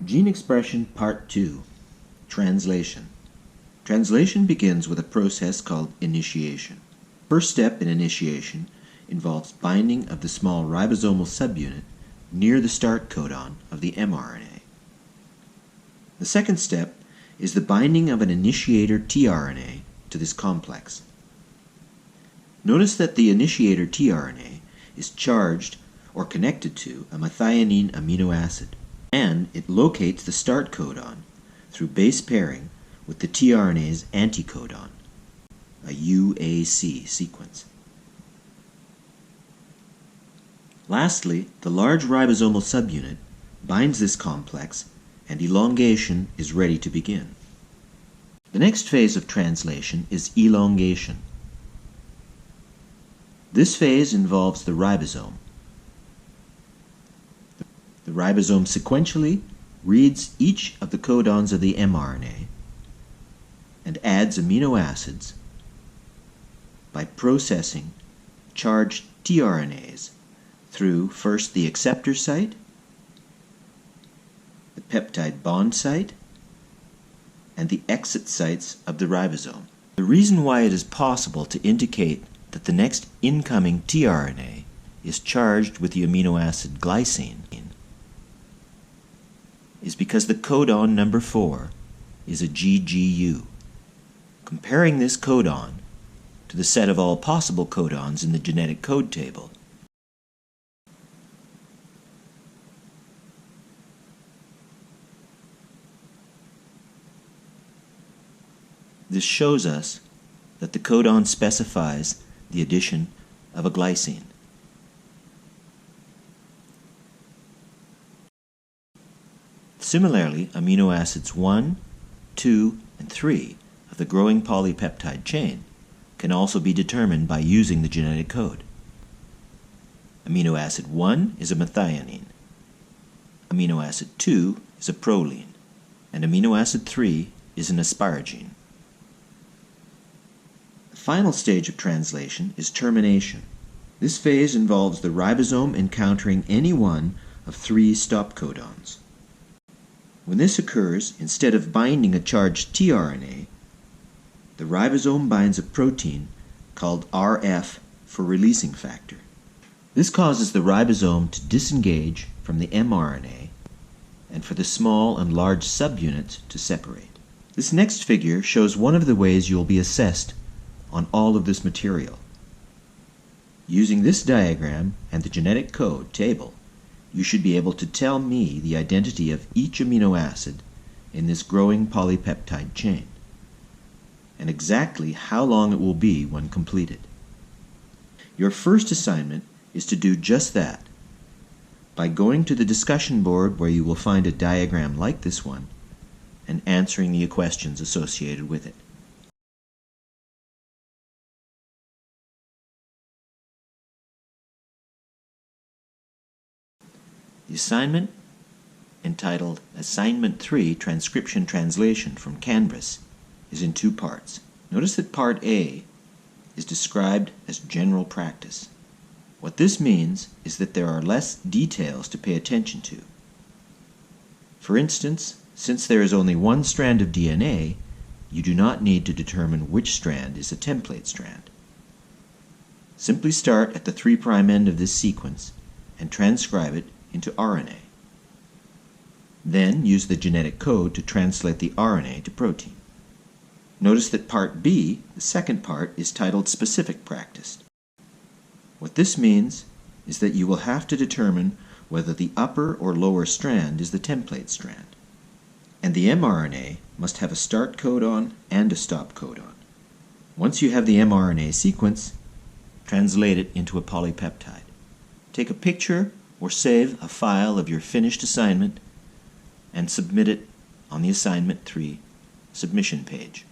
Gene Expression Part 2, Translation. Translation begins with a process called initiation. First step in initiation involves binding of the small ribosomal subunit near the start codon of the mRNA. The second step is the binding of an initiator tRNA to this complex. Notice that the initiator tRNA is charged or connected to a methionine amino acid, and it locates the start codon through base pairing with the tRNA's anticodon, a UAC sequence. Lastly, the large ribosomal subunit binds this complex and elongation is ready to begin. The next phase of translation is elongation. This phase involves the ribosome. The ribosome sequentially reads each of the codons of the mRNA and adds amino acids by processing charged tRNAs through first the acceptor site, the peptide bond site, and the exit sites of the ribosome. The reason why it is possible to indicate that the next incoming tRNA is charged with the amino acid glycine is because the codon number 4 is a GGU. Comparing this codon to the set of all possible codons in the genetic code table, this shows us that the codon specifies the addition of a glycine. Similarly, amino acids 1, 2, and 3 of the growing polypeptide chain can also be determined by using the genetic code. Amino acid 1 is a methionine, amino acid 2 is a proline, and amino acid 3 is an asparagine. The final stage of translation is termination. This phase involves the ribosome encountering any one of 3 stop codons. When this occurs, instead of binding a charged tRNA, the ribosome binds a protein called RF for releasing factor. This causes the ribosome to disengage from the mRNA and for the small and large subunits to separate. This next figure shows one of the ways you will be assessed on all of this material. Using this diagram and the genetic code table, you should be able to tell me the identity of each amino acid in this growing polypeptide chain, and exactly how long it will be when completed. Your first assignment is to do just that by going to the discussion board where you will find a diagram like this one and answering the questions associated with it. The assignment, entitled Assignment 3 Transcription Translation from Canvas, is in 2 parts. Notice that Part A is described as general practice. What this means is that there are less details to pay attention to. For instance, since there is only one strand of DNA, you do not need to determine which strand is a template strand. Simply start at the 3' end of this sequence and transcribe it into RNA. Then use the genetic code to translate the RNA to protein. Notice that Part B, the second part, is titled Specific Practice. What this means is that you will have to determine whether the upper or lower strand is the template strand. And the mRNA must have a start codon and a stop codon. Once you have the mRNA sequence, translate it into a polypeptide. Take a picture or save a file of your finished assignment and submit it on the Assignment 3 submission page.